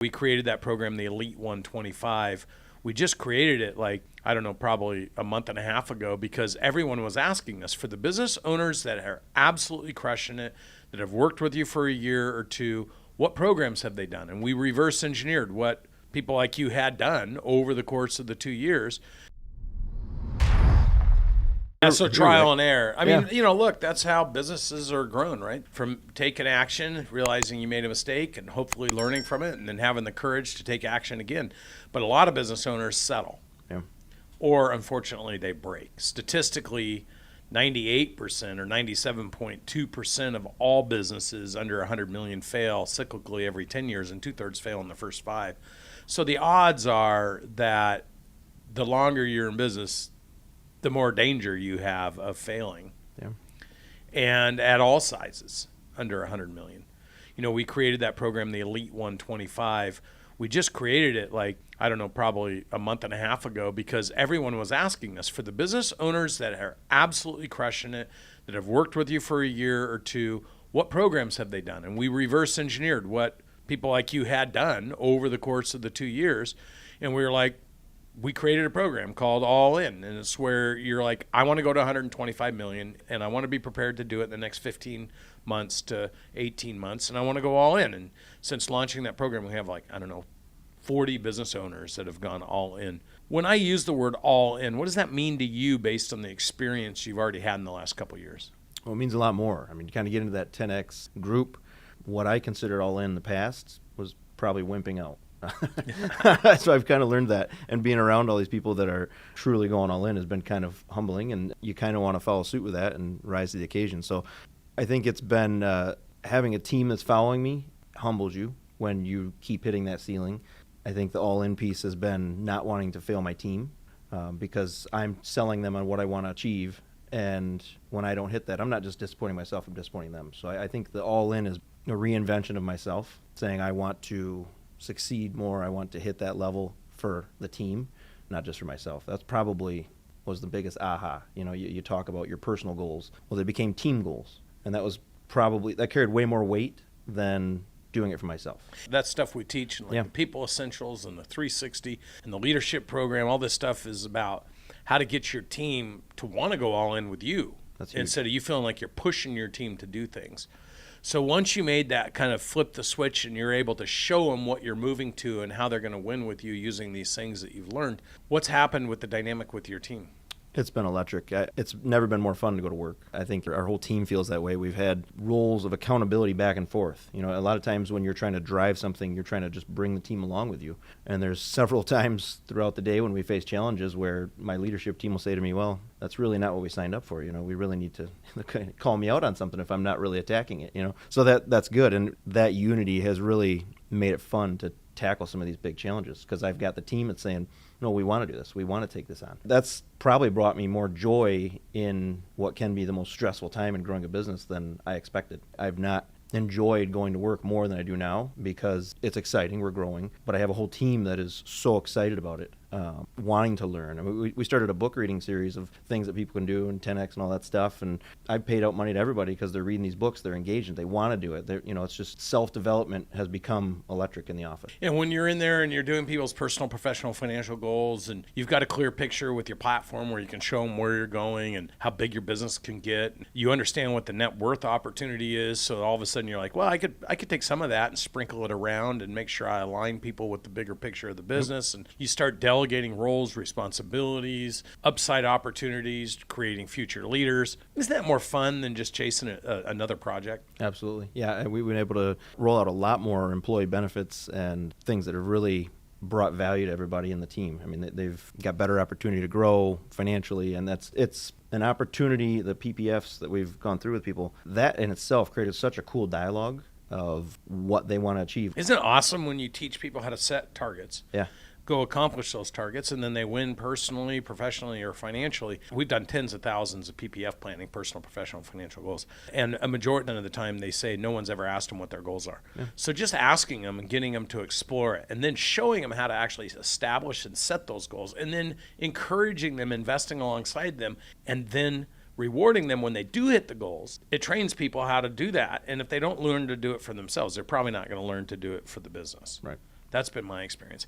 We created that program, the Elite 125. We just created it probably a month and a half ago because everyone was asking us for the business owners that are absolutely crushing it, that have worked with you for a year or two, what programs have they done? And we reverse engineered what people like you had done over the course of the 2 years. So trial and error. I mean, look, that's how businesses are grown, right? From taking action, realizing you made a mistake, and hopefully learning from it, and then having the courage to take action again. But a lot of business owners settle. Yeah. Or, unfortunately, they break. Statistically, 98% or 97.2% of all businesses under 100 million fail cyclically every 10 years, and 2/3 fail in the first 5. So the odds are that the longer you're in business, the more danger you have of failing. Yeah. And at all sizes, under 100 million. We created that program, the Elite 125. We just created it probably a month and a half ago because everyone was asking us for the business owners that are absolutely crushing it, that have worked with you for a year or two, what programs have they done? And we reverse engineered what people like you had done over the course of the 2 years. And we were like, we created a program called All In, and it's where you're like, I want to go to 125 million, and I want to be prepared to do it in the next 15 months to 18 months, and I want to go all in. And since launching that program, we have 40 business owners that have gone all in. When I use the word all in, what does that mean to you based on the experience you've already had in the last couple of years? Well, it means a lot more. I mean, you kind of get into that 10X group. What I considered all in the past was probably wimping out. So I've kind of learned that, and being around all these people that are truly going all in has been kind of humbling, and you kind of want to follow suit with that and rise to the occasion. So I think it's been having a team that's following me humbles you when you keep hitting that ceiling. I think the all in piece has been not wanting to fail my team because I'm selling them on what I want to achieve, and when I don't hit that, I'm not just disappointing myself, I'm disappointing them. So I think the all in is a reinvention of myself, saying I want to succeed more. I want to hit that level for the team, not just for myself. That's probably was the biggest aha. You talk about your personal goals. Well, they became team goals, and that carried way more weight than doing it for myself. That stuff we teach in the People Essentials and the 360 and the leadership program, all this stuff is about how to get your team to want to go all in with you. That's huge. Instead of you feeling like you're pushing your team to do things. So once you made that kind of flip the switch and you're able to show them what you're moving to and how they're going to win with you using these things that you've learned, what's happened with the dynamic with your team? It's been electric. It's never been more fun to go to work. I think our whole team feels that way. We've had roles of accountability back and forth. A lot of times when you're trying to drive something, you're trying to just bring the team along with you. And there's several times throughout the day when we face challenges where my leadership team will say to me, well, that's really not what we signed up for. We really need to call me out on something if I'm not really attacking it. So that's good. And that unity has really made it fun to tackle some of these big challenges because I've got the team that's saying, no, we want to do this. We want to take this on. That's probably brought me more joy in what can be the most stressful time in growing a business than I expected. I've not enjoyed going to work more than I do now because it's exciting, we're growing, but I have a whole team that is so excited about it, wanting to learn. I mean, we started a book reading series of things that people can do in 10X and all that stuff, and I paid out money to everybody because they're reading these books, they're engaged, and they want to do it. It's just self-development has become electric in the office. And when you're in there and you're doing people's personal, professional, financial goals, and you've got a clear picture with your platform where you can show them where you're going and how big your business can get, you understand what the net worth opportunity is, so all of a sudden you're like, well, I could take some of that and sprinkle it around and make sure I align people with the bigger picture of the business. And you start delegating roles, responsibilities, upside opportunities, creating future leaders. Isn't that more fun than just chasing another project? Absolutely. Yeah, we've been able to roll out a lot more employee benefits and things that have really brought value to everybody in the team. I mean, they've got better opportunity to grow financially, and it's an opportunity, the PPFs that we've gone through with people, that in itself created such a cool dialogue of what they want to achieve. Isn't it awesome when you teach people how to set targets? Yeah. Go accomplish those targets, and then they win personally, professionally, or financially. We've done tens of thousands of PPF planning, personal, professional, financial goals. And a majority of the time they say no one's ever asked them what their goals are. Yeah. So just asking them and getting them to explore it, and then showing them how to actually establish and set those goals, and then encouraging them, investing alongside them, and then rewarding them when they do hit the goals. It trains people how to do that. And if they don't learn to do it for themselves, they're probably not going to learn to do it for the business. Right. That's been my experience.